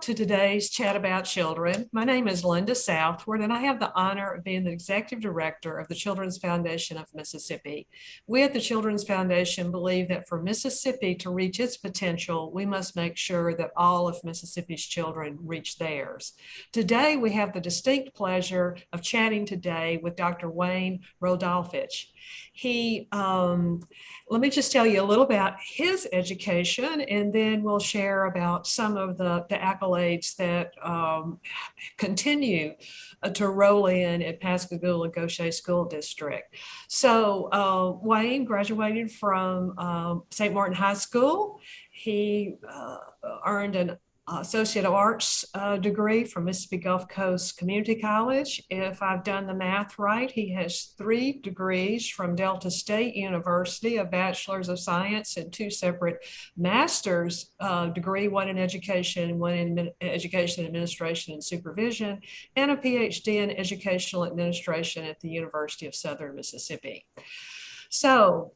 to today's Chat About Children. My name is Linda Southward, and I have the honor of being the Executive Director of the Children's Foundation of Mississippi. We at the Children's Foundation believe that for Mississippi to reach its potential, we must make sure that all of Mississippi's children reach theirs. Today, we have the distinct pleasure of chatting today with Dr. Wayne Rodolfich. Let me just tell you a little about his education, and then we'll share about some of the accolades that continue to roll in at Pascagoula Gaucher School District. So Wayne graduated from St. Martin High School. He earned an Associate of Arts degree from Mississippi Gulf Coast Community College. If I've done the math right, he has 3 degrees from Delta State University, a Bachelor's of Science and 2 separate master's degree, one in education, one in education administration and supervision, and a PhD in educational administration at the University of Southern Mississippi. So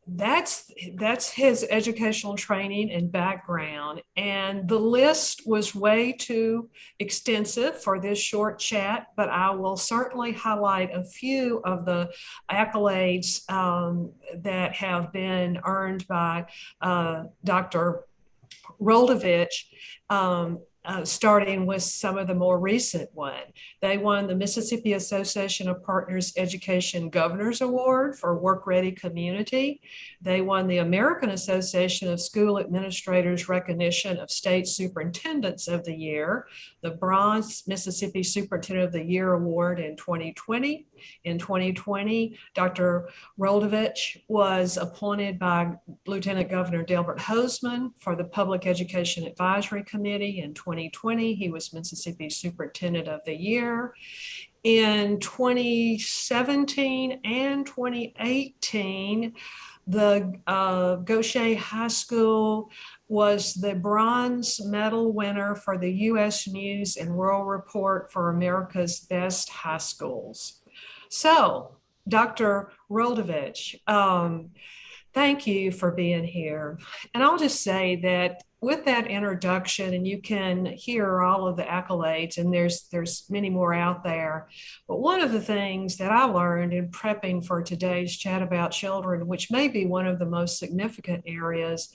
that's his educational training and background, and the list was way too extensive for this short chat, but I will certainly highlight a few of the accolades that have been earned by Dr. Rodolfich, starting with some of the more recent one. They won the Mississippi Association of Partners Education Governor's Award for Work Ready Community. They won the American Association of School Administrators Recognition of State Superintendents of the Year, the Bronze Mississippi Superintendent of the Year Award in 2020. In 2020, Dr. Rodolfich was appointed by Lieutenant Governor Delbert Hosemann for the Public Education Advisory Committee. In 2020, he was Mississippi Superintendent of the Year. In 2017 and 2018, the Gaucher High School was the bronze medal winner for the U.S. News and World Report for America's Best High Schools. So, Dr. Rodolfich, thank you for being here. And I'll just say that with that introduction, and you can hear all of the accolades, and there's many more out there, but one of the things that I learned in prepping for today's Chat About Children, which may be one of the most significant areas,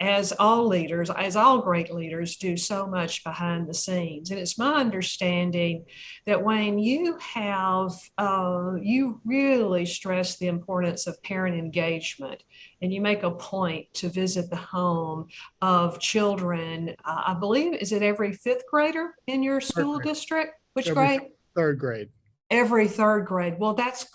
as all leaders, as all great leaders do so much behind the scenes. And it's my understanding that, Wayne, you really stress the importance of parent engagement, and you make a point to visit the home of children. I believe, is it every 5th grader in your school district? Which grade? 3rd grade. Every 3rd grade. Well, that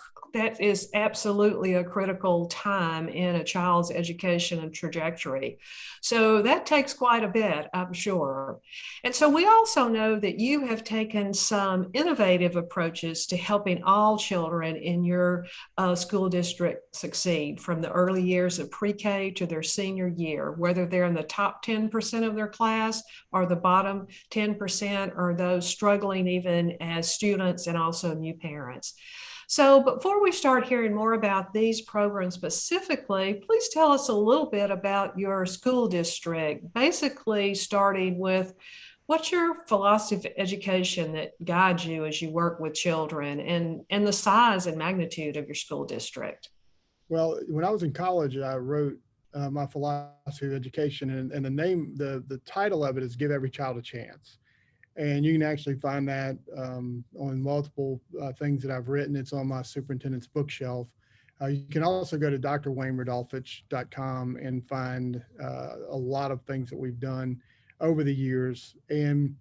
is absolutely a critical time in a child's education and trajectory. So that takes quite a bit, I'm sure. And so we also know that you have taken some innovative approaches to helping all children in your school district succeed, from the early years of pre-K to their senior year, whether they're in the top 10% of their class or the bottom 10%, or those struggling even as students and also new parents. So before we start hearing more about these programs specifically, please tell us a little bit about your school district, basically starting with what's your philosophy of education that guides you as you work with children, and the size and magnitude of your school district. Well, when I was in college, I wrote my philosophy of education, and the title of it is Give Every Child a Chance. And you can actually find that on multiple things that I've written. It's on my superintendent's bookshelf. You can also go to drwaynerodolfich.com and find a lot of things that we've done over the years. And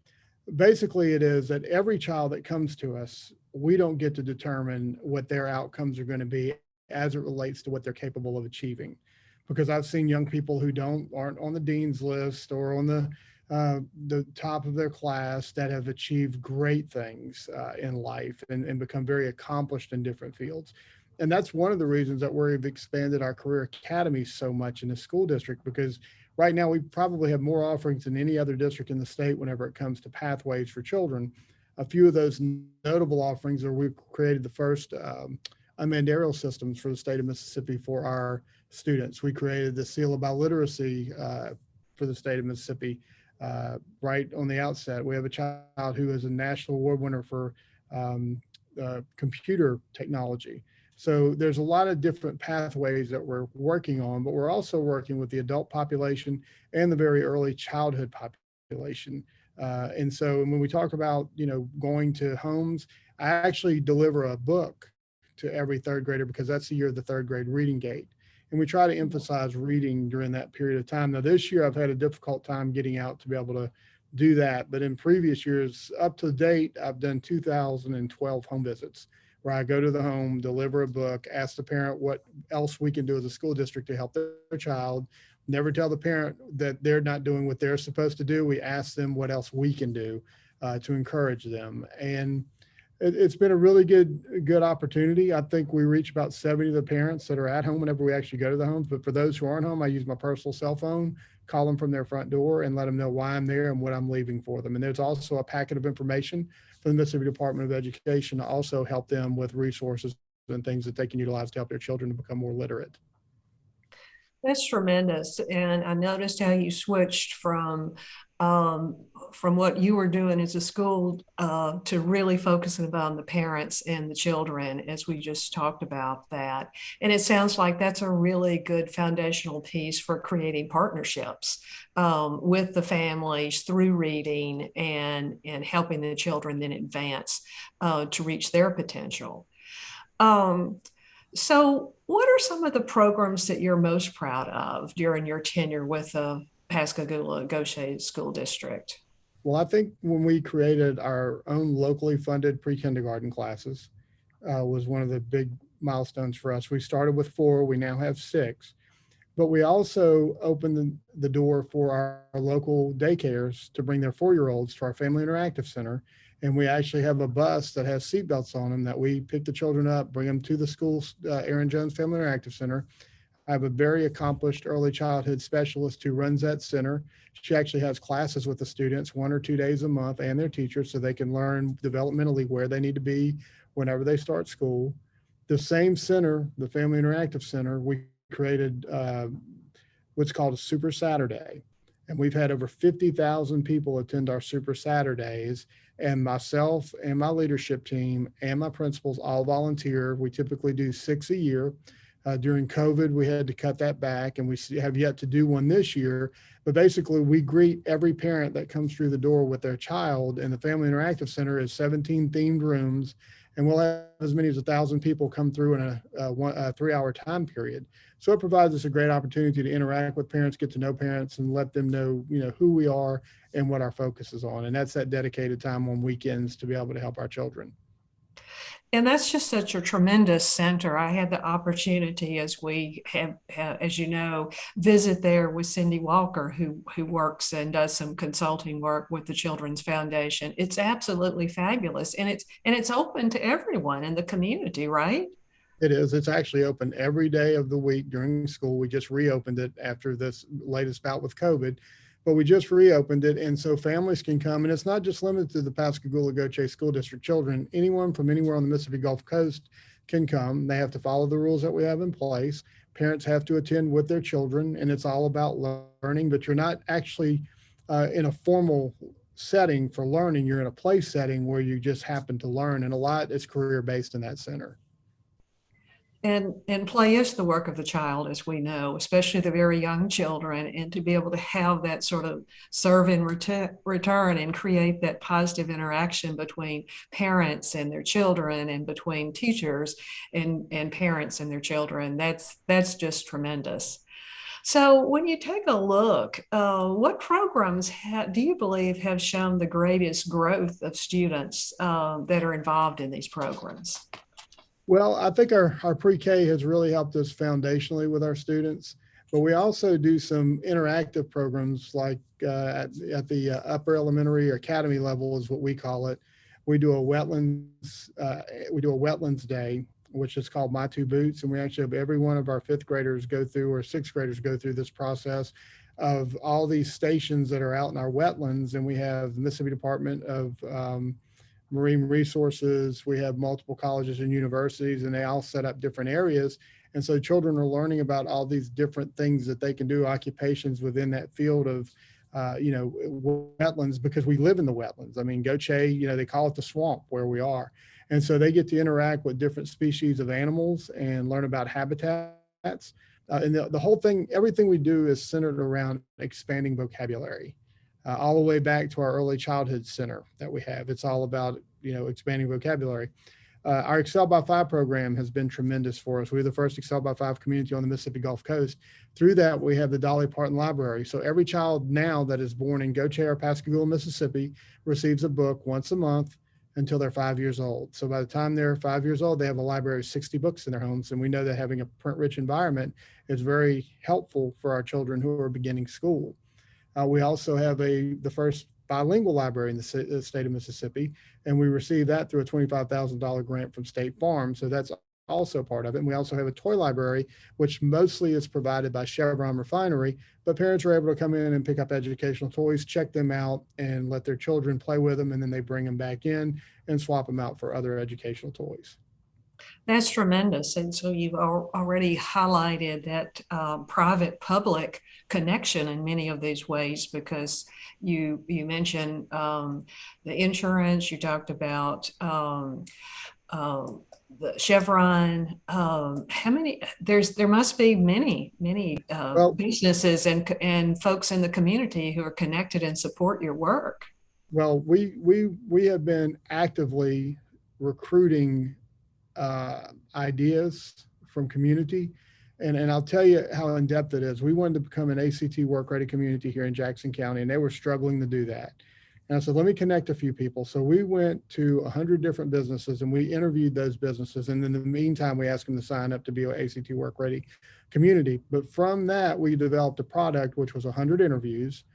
basically it is that every child that comes to us, we don't get to determine what their outcomes are going to be as it relates to what they're capable of achieving. Because I've seen young people who aren't on the dean's list or on the top of their class that have achieved great things in life and become very accomplished in different fields. And that's one of the reasons that we've expanded our career academy so much in the school district, because right now we probably have more offerings than any other district in the state whenever it comes to pathways for children. A few of those notable offerings are we've created the first unmanned aerial systems for the state of Mississippi for our students. We created the Seal of Biliteracy for the state of Mississippi. right on the outset. We have a child who is a national award winner for computer technology. So there's a lot of different pathways that we're working on, but we're also working with the adult population and the very early childhood population. And so when we talk about, going to homes, I actually deliver a book to every third grader because that's the year of the third grade reading gate. And we try to emphasize reading during that period of time. Now, this year I've had a difficult time getting out to be able to do that. But in previous years, up to date, I've done 2012 home visits where I go to the home, deliver a book, ask the parent what else we can do as a school district to help their child. Never tell the parent that they're not doing what they're supposed to do. We ask them what else we can do to encourage them. And it's been a really good opportunity. I think we reach about 70 of the parents that are at home whenever we actually go to the homes. But for those who aren't home, I use my personal cell phone, call them from their front door and let them know why I'm there and what I'm leaving for them. And there's also a packet of information from the Mississippi Department of Education to also help them with resources and things that they can utilize to help their children to become more literate. That's tremendous. And I noticed how you switched from what you were doing as a school to really focusing on the parents and the children, as we just talked about that. And it sounds like that's a really good foundational piece for creating partnerships with the families through reading and helping the children then advance to reach their potential. So what are some of the programs that you're most proud of during your tenure with the Pascagoula Gaucher School District? Well, I think when we created our own locally funded pre-kindergarten classes was one of the big milestones for us. We started with 4, we now have 6, but we also opened the door for our local daycares to bring their 4-year-olds to our Family Interactive Center. And we actually have a bus that has seatbelts on them that we pick the children up, bring them to the school's Aaron Jones Family Interactive Center. I have a very accomplished early childhood specialist who runs that center. She actually has classes with the students 1 or 2 days a month and their teachers so they can learn developmentally where they need to be whenever they start school. The same center, the Family Interactive Center, we created what's called a Super Saturday. And we've had over 50,000 people attend our Super Saturdays. And myself and my leadership team and my principals all volunteer. We typically do 6 a year. During COVID, we had to cut that back, and we have yet to do one this year. But basically, we greet every parent that comes through the door with their child, and the Family Interactive Center is 17 themed rooms, and we'll have as many as 1,000 people come through in a 3-hour time period. So it provides us a great opportunity to interact with parents, get to know parents, and let them know, who we are and what our focus is on. And that's that dedicated time on weekends to be able to help our children. And that's just such a tremendous center. I had the opportunity, as we have, as you know, visit there with Cindy Walker, who works and does some consulting work with the Children's Foundation. It's absolutely fabulous, and it's open to everyone in the community, right? It is. It's actually open every day of the week during school. We just reopened it after this latest bout with COVID, but we just reopened it. And so families can come, and it's not just limited to the Pascagoula Gaucher School District children. Anyone from anywhere on the Mississippi Gulf Coast can come. They have to follow the rules that we have in place. Parents have to attend with their children, and it's all about learning, but you're not actually in a formal setting for learning. You're in a play setting where you just happen to learn, and a lot is career-based in that center. And play is the work of the child, as we know, especially the very young children, and to be able to have that sort of serve in return and create that positive interaction between parents and their children, and between teachers and parents and their children, that's just tremendous. So when you take a look, what programs do you believe have shown the greatest growth of students that are involved in these programs? Well, I think our pre-K has really helped us foundationally with our students, but we also do some interactive programs like at the upper elementary or academy level is what we call it. We do a wetlands day, which is called My Two Boots. And we actually have every one of our 5th graders go through, or 6th graders go through this process of all these stations that are out in our wetlands. And we have the Mississippi Department of Marine Resources. We have multiple colleges and universities, and they all set up different areas. And so children are learning about all these different things that they can do, occupations within that field of wetlands, because we live in the wetlands. I mean, Goche, they call it the swamp where we are. And so they get to interact with different species of animals and learn about habitats. And the whole thing, everything we do is centered around expanding vocabulary, all the way back to our early childhood center that we have. It's all about, expanding vocabulary. Our Excel by Five program has been tremendous for us. We're the first Excel by Five community on the Mississippi Gulf Coast. Through that, we have the Dolly Parton Library. So every child now that is born in Goche or Pascagoula, Mississippi, receives a book once a month until they're 5 years old. So by the time they're 5 years old, they have a library of 60 books in their homes. And we know that having a print-rich environment is very helpful for our children who are beginning school. We also have the first bilingual library in the state of Mississippi, and we received that through a $25,000 grant from State Farm. So that's also part of it. And we also have a toy library, which mostly is provided by Chevron Refinery, but parents are able to come in and pick up educational toys, check them out, and let their children play with them, and then they bring them back in and swap them out for other educational toys. That's tremendous. And so you've already highlighted that private-public connection in many of these ways, because you mentioned the insurance, you talked about the Chevron. How many? There must be many businesses and folks in the community who are connected and support your work. Well, we have been actively recruiting ideas from community. And I'll tell you how in-depth it is. We wanted to become an ACT work-ready community here in Jackson County, and they were struggling to do that. And I said, let me connect a few people. So we went to 100 different businesses and we interviewed those businesses. And in the meantime, we asked them to sign up to be an ACT work-ready community. But from that, we developed a product, which was 100 interviews.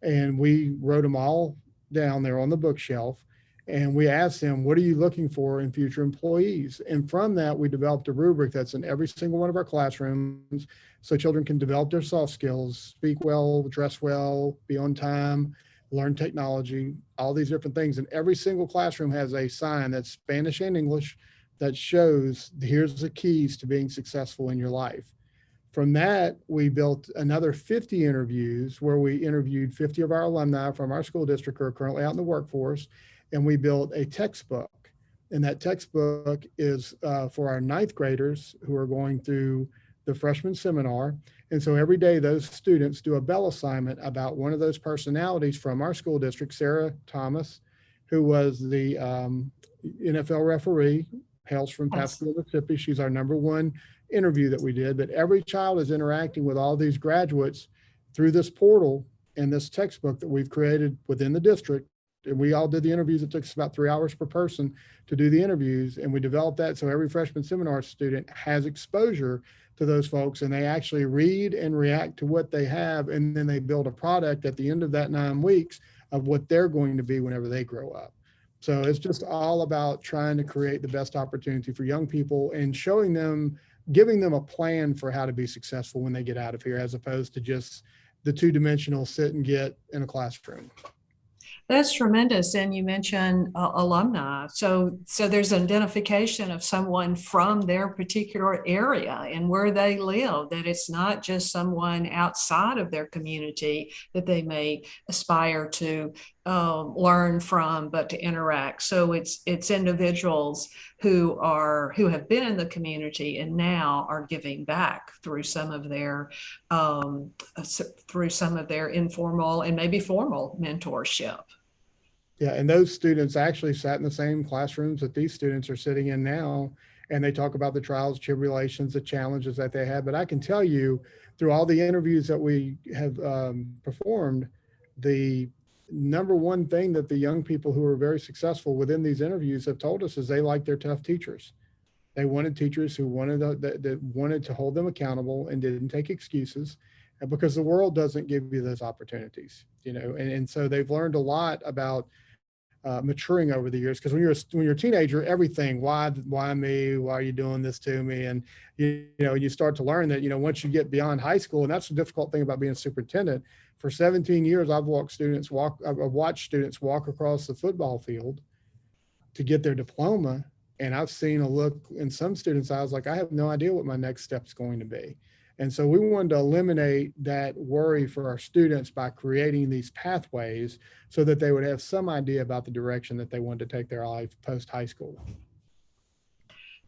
And we wrote them all down there on the bookshelf. And we asked them, what are you looking for in future employees? And from that, we developed a rubric that's in every single one of our classrooms so children can develop their soft skills, speak well, dress well, be on time, learn technology, all these different things. And every single classroom has a sign that's Spanish and English that shows here's the keys to being successful in your life. From that, we built another 50 interviews where we interviewed 50 of our alumni from our school district who are currently out in the workforce. And we built a textbook. And that textbook is for our ninth graders who are going through the freshman seminar. And so every day those students do a bell assignment about one of those personalities from our school district. Sarah Thomas, who was the NFL referee, hails from Pascagoula, Mississippi. She's our #1 interview that we did. But every child is interacting with all these graduates through this portal and this textbook that we've created within the district. And we all did the interviews. It took us about 3 hours per person to do the interviews. And we developed that so every freshman seminar student has exposure to those folks, and they actually read and react to what they have. And then they build a product at the end of that 9 weeks of what they're going to be whenever they grow up. So it's just all about trying to create the best opportunity for young people and showing them, giving them a plan for how to be successful when they get out of here, as opposed to just the 2-dimensional sit and get in a classroom. That's tremendous. And you mentioned alumni. So there's an identification of someone from their particular area and where they live, that it's not just someone outside of their community that they may aspire to learn from, but to interact. So it's individuals who have been in the community and now are giving back through some of their informal and maybe formal mentorship. Yeah, and those students actually sat in the same classrooms that these students are sitting in now, and they talk about the trials, tribulations, the challenges that they had. But I can tell you, through all the interviews that we have performed, the #1 thing that the young people who are very successful within these interviews have told us is they like their tough teachers. They wanted teachers who wanted to hold them accountable and didn't take excuses, because the world doesn't give you those opportunities, and so they've learned a lot about maturing over the years. Because when you're a teenager, everything, why me? Why are you doing this to me? And you start to learn that once you get beyond high school, and that's the difficult thing about being a superintendent. For 17 years, I've watched students walk across the football field to get their diploma, and I've seen a look in some students' eyes like, I have no idea what my next step is going to be. And so we wanted to eliminate that worry for our students by creating these pathways so that they would have some idea about the direction that they wanted to take their life post high school.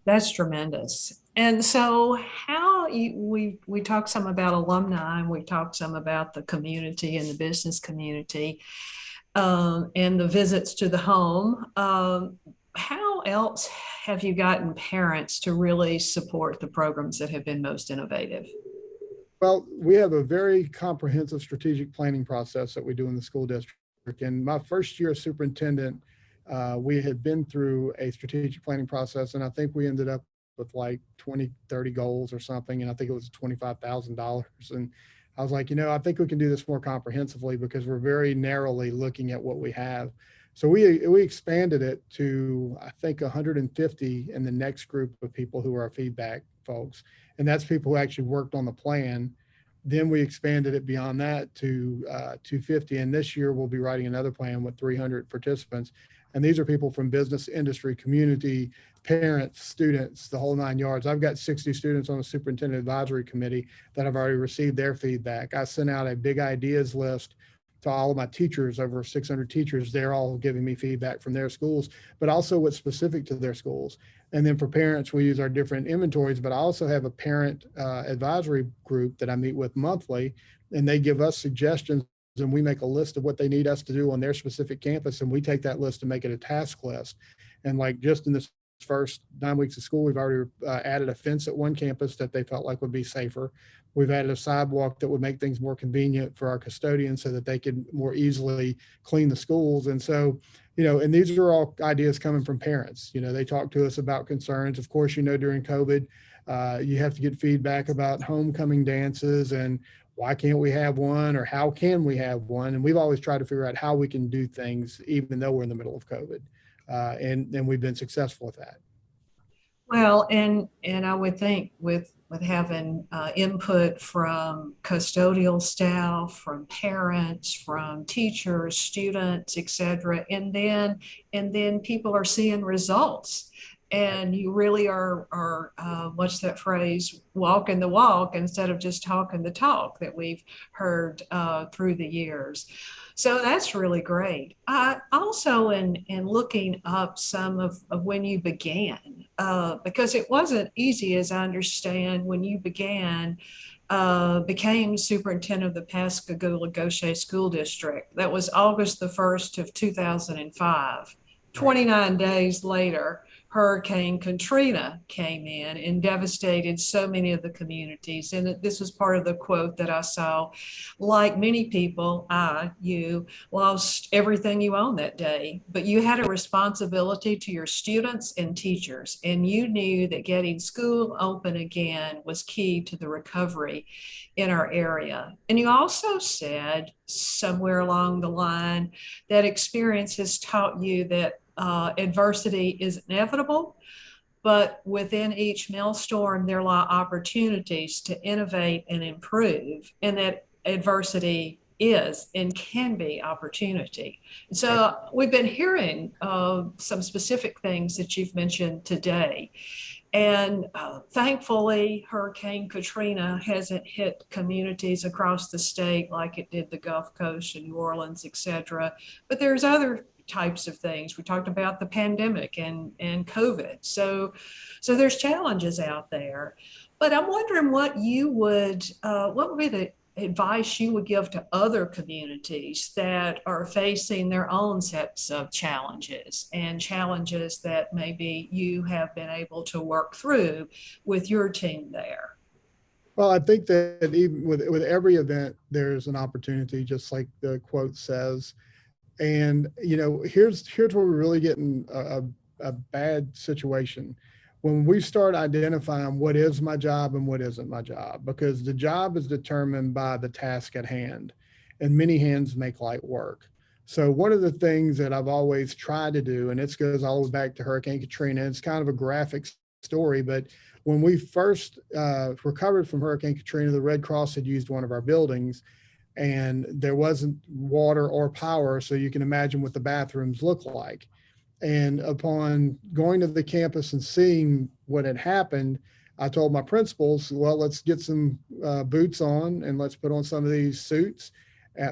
That's tremendous. And so we talked some about alumni, and we talked some about the community and the business community, and the visits to the home. How else have you gotten parents to really support the programs that have been most innovative? Well, we have a very comprehensive strategic planning process that we do in the school district. In my first year as superintendent, we had been through a strategic planning process, and I think we ended up with like 20, 30 goals or something. And I think it was $25,000. And I was like, I think we can do this more comprehensively because we're very narrowly looking at what we have. So we expanded it to, I think, 150 in the next group of people who are our feedback folks. And that's people who actually worked on the plan. Then we expanded it beyond that to 250. And this year we'll be writing another plan with 300 participants. And these are people from business, industry, community, parents, students, the whole 9 yards. I've got 60 students on the superintendent advisory committee that have already received their feedback. I sent out a big ideas list to all of my teachers, over 600 teachers. They're all giving me feedback from their schools, but also what's specific to their schools. And then for parents, we use our different inventories, but I also have a parent advisory group that I meet with monthly, and they give us suggestions, and we make a list of what they need us to do on their specific campus. And we take that list and make it a task list. And like just in this first 9 weeks of school, we've already added a fence at one campus that they felt like would be safer. We've added a sidewalk that would make things more convenient for our custodians so that they could more easily clean the schools. And so, and these are all ideas coming from parents. They talk to us about concerns. Of course, during COVID, you have to get feedback about homecoming dances and why can't we have one, or how can we have one? And we've always tried to figure out how we can do things even though we're in the middle of COVID. And we've been successful with that. Well, and I would think with having input from custodial staff, from parents, from teachers, students, et cetera, and then people are seeing results. And you really are what's that phrase, walking the walk instead of just talking the talk that we've heard through the years. So that's really great. Also, in looking up some of when you began, because it wasn't easy, as I understand, when you became superintendent of the Pascagoula Gaucher School District. That was August the 1st of 2005. 29 days later, Hurricane Katrina came in and devastated so many of the communities. And this was part of the quote that I saw. Like many people, you lost everything you owned that day, but you had a responsibility to your students and teachers. And you knew that getting school open again was key to the recovery in our area. And you also said somewhere along the line that experience has taught you that adversity is inevitable, but within each maelstrom, there lie opportunities to innovate and improve, and that adversity is and can be opportunity. So we've been hearing some specific things that you've mentioned today. And thankfully, Hurricane Katrina hasn't hit communities across the state like it did the Gulf Coast and New Orleans, et cetera. But there's other types of things. We talked about the pandemic and COVID. So there's challenges out there. But I'm wondering what would be the advice you would give to other communities that are facing their own sets of challenges, and challenges that maybe you have been able to work through with your team there? Well, I think that even with every event, there's an opportunity, just like the quote says. And, here's where we're really getting a bad situation. When we start identifying what is my job and what isn't my job, because the job is determined by the task at hand, and many hands make light work. So one of the things that I've always tried to do, and it goes all the way back to Hurricane Katrina, it's kind of a graphic story, but when we first recovered from Hurricane Katrina, the Red Cross had used one of our buildings, and there wasn't water or power. So you can imagine what the bathrooms look like. And upon going to the campus and seeing what had happened, I told my principals, well, let's get some boots on and let's put on some of these suits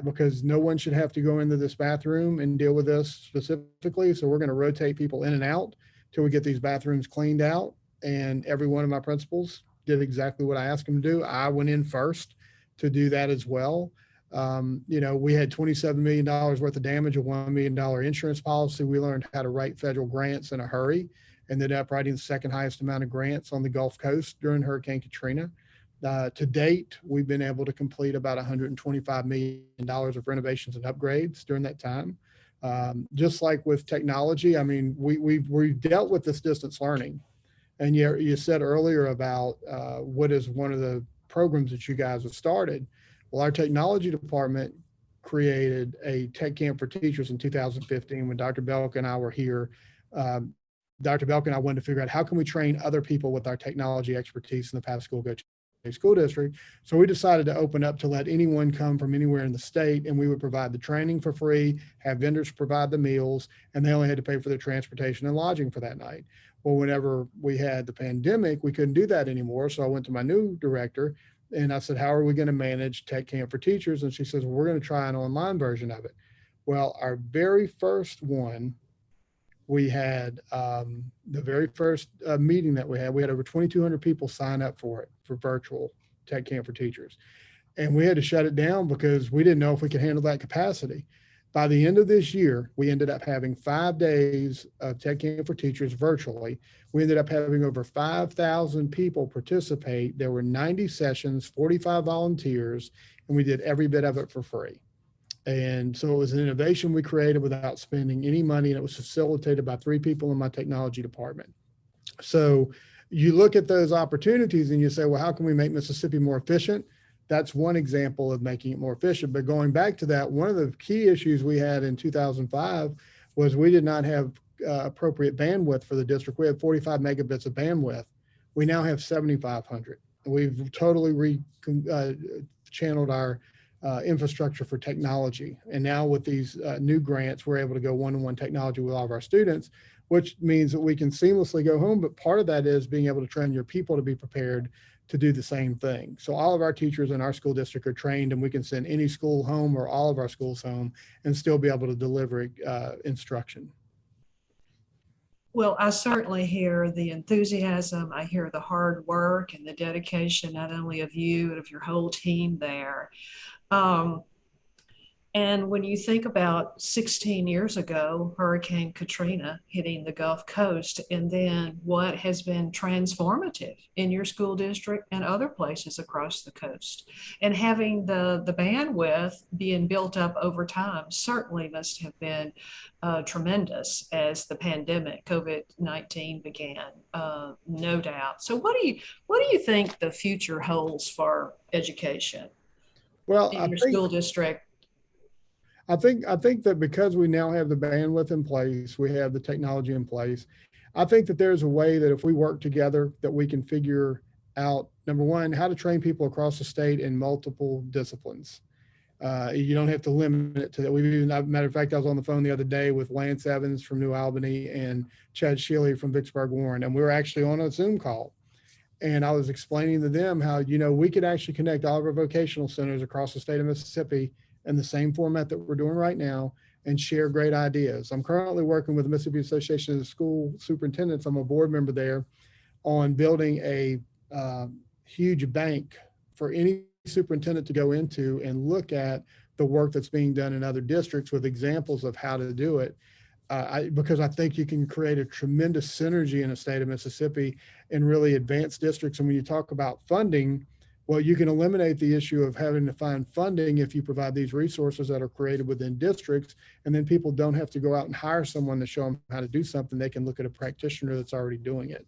because no one should have to go into this bathroom and deal with this specifically. So we're going to rotate people in and out till we get these bathrooms cleaned out. And every one of my principals did exactly what I asked them to do. I went in first to do that as well. We had $27 million worth of damage, a $1 million insurance policy. We learned how to write federal grants in a hurry, ended up writing the second highest amount of grants on the Gulf Coast during Hurricane Katrina. To date, we've been able to complete about $125 million of renovations and upgrades during that time. Just like with technology, I mean, we've dealt with this distance learning. And you said earlier about what is one of the programs that you guys have started. Well, our technology department created a tech camp for teachers in 2015 when Dr. Belk and I were here. Dr. Belk and I wanted to figure out how can we train other people with our technology expertise in the Pascagoula School District. So we decided to open up to let anyone come from anywhere in the state, and we would provide the training for free, have vendors provide the meals, and they only had to pay for their transportation and lodging for that night. Well, whenever we had the pandemic, we couldn't do that anymore. So I went to my new director and I said, how are we going to manage tech camp for teachers? And she says, well, we're going to try an online version of it. Well, our very first one, we had the very first meeting that we had over 2,200 people sign up for it, for virtual tech camp for teachers. And we had to shut it down because we didn't know if we could handle that capacity. By the end of this year, we ended up having 5 days of tech camp for teachers virtually. We ended up having over 5,000 people participate. There were 90 sessions, 45 volunteers, and we did every bit of it for free. And so it was an innovation we created without spending any money, and it was facilitated by 3 people in my technology department. So you look at those opportunities and you say, well, how can we make Mississippi more efficient? That's one example of making it more efficient. But going back to that, one of the key issues we had in 2005 was we did not have appropriate bandwidth for the district. We had 45 megabits of bandwidth. We now have 7,500. We've totally channeled our infrastructure for technology. And now with these new grants, we're able to go one-on-one technology with all of our students, which means that we can seamlessly go home. But part of that is being able to train your people to be prepared to do the same thing. So all of our teachers in our school district are trained, and we can send any school home or all of our schools home and still be able to deliver instruction. Well, I certainly hear the enthusiasm. I hear the hard work and the dedication, not only of you, but of your whole team there. And when you think about 16 years ago, Hurricane Katrina hitting the Gulf Coast, and then what has been transformative in your school district and other places across the coast, and having the bandwidth being built up over time certainly must have been tremendous as the pandemic, COVID-19 began, no doubt. So what do you think the future holds for education in your school district? I think that because we now have the bandwidth in place, we have the technology in place, I think that there's a way that if we work together that we can figure out, number one, how to train people across the state in multiple disciplines. You don't have to limit it to that. Matter of fact, I was on the phone the other day with Lance Evans from New Albany and Chad Shealy from Vicksburg Warren, and we were actually on a Zoom call. And I was explaining to them how, we could actually connect all of our vocational centers across the state of Mississippi in the same format that we're doing right now and share great ideas. I'm currently working with the Mississippi Association of School Superintendents. I'm a board member there on building a huge bank for any superintendent to go into and look at the work that's being done in other districts with examples of how to do it. Because I think you can create a tremendous synergy in the state of Mississippi and really advance districts. And when you talk about funding, well, you can eliminate the issue of having to find funding if you provide these resources that are created within districts, and then people don't have to go out and hire someone to show them how to do something. They can look at a practitioner that's already doing it.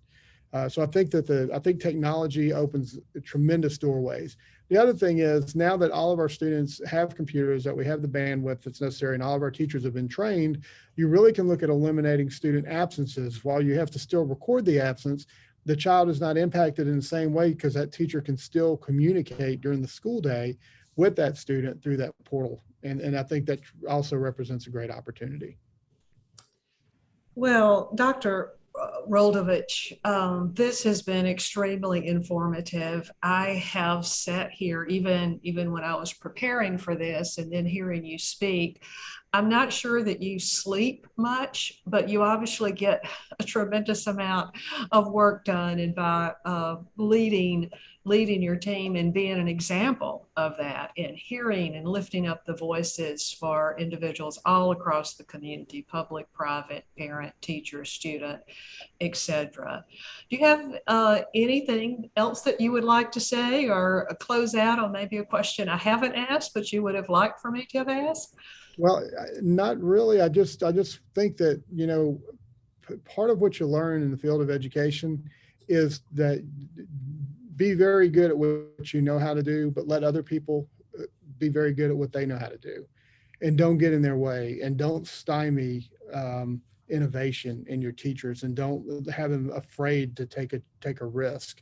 So I think that technology opens tremendous doorways. The other thing is, now that all of our students have computers, that we have the bandwidth that's necessary, and all of our teachers have been trained, you really can look at eliminating student absences. While you have to still record the absence, the child is not impacted in the same way because that teacher can still communicate during the school day with that student through that portal. And I think that also represents a great opportunity. Well, Dr. Rodolfich, this has been extremely informative. I have sat here even when I was preparing for this and then hearing you speak. I'm not sure that you sleep much, but you obviously get a tremendous amount of work done, and by leading your team and being an example of that, and hearing and lifting up the voices for individuals all across the community, public, private, parent, teacher, student, etc. Do you have anything else that you would like to say, or a close out on maybe a question I haven't asked, but you would have liked for me to have asked? Well, not really. I just think that, part of what you learn in the field of education is that be very good at what you know how to do, but let other people be very good at what they know how to do, and don't get in their way, and don't stymie innovation in your teachers, and don't have them afraid to take a risk,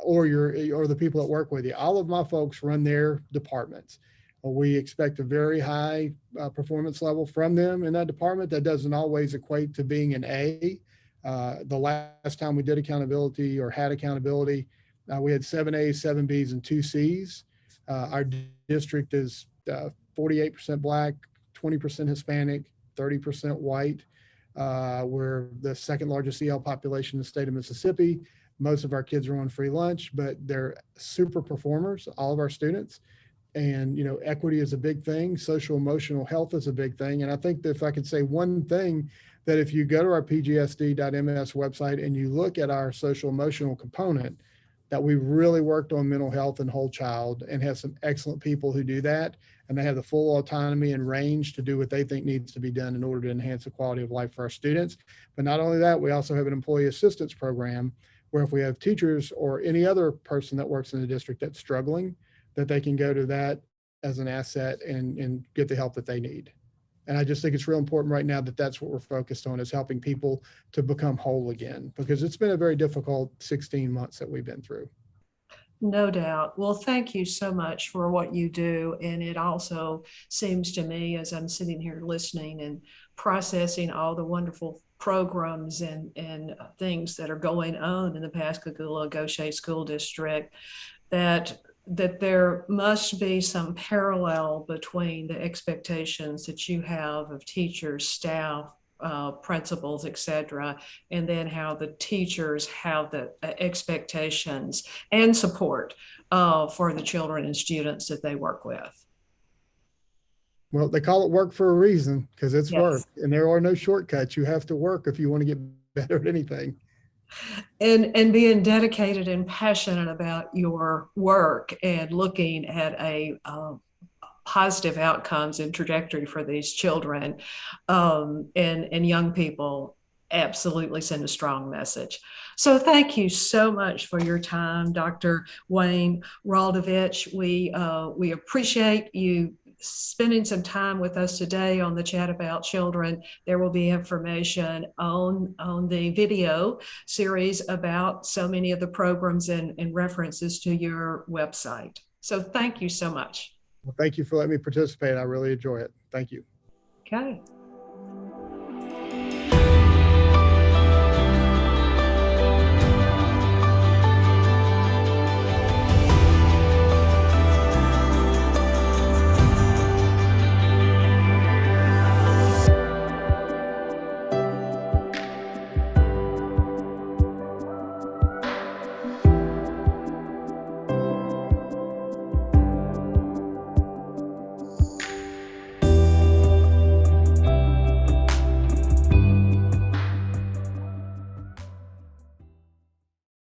or the people that work with you. All of my folks run their departments. We expect a very high performance level from them in that department. That doesn't always equate to being an A. The last time we did accountability or had accountability, we had 7 A's, 7 B's, and 2 C's. Our district is 48% Black, 20% Hispanic, 30% white. We're the second largest EL population in the state of Mississippi. Most of our kids are on free lunch, but they're super performers, all of our students. And, equity is a big thing. Social emotional health is a big thing. And I think that if I could say one thing, that if you go to our pgsd.ms website and you look at our social emotional component, that we really worked on mental health and whole child, and have some excellent people who do that. And they have the full autonomy and range to do what they think needs to be done in order to enhance the quality of life for our students. But not only that, we also have an employee assistance program where if we have teachers or any other person that works in the district that's struggling, that they can go to that as an asset and get the help that they need. And I just think it's real important right now that that's what we're focused on, is helping people to become whole again, because it's been a very difficult 16 months that we've been through. No doubt. Well, thank you so much for what you do. And it also seems to me, as I'm sitting here listening and processing all the wonderful programs and things that are going on in the Pascagoula Gaucher School District, that there must be some parallel between the expectations that you have of teachers, staff, principals, etc., and then how the teachers have the expectations and support for the children and students that they work with. Well, they call it work for a reason, because it's work, Yes. and there are no shortcuts. You have to work if you want to get better at anything. And being dedicated and passionate about your work and looking at a positive outcomes and trajectory for these children and young people absolutely send a strong message. So thank you so much for your time, Dr. Wayne Rodolfich. We appreciate you spending some time with us today on the Chat About Children. There will be information on the video series about so many of the programs and references to your website. So thank you so much. Well, thank you for letting me participate. I really enjoy it. Thank you. Okay.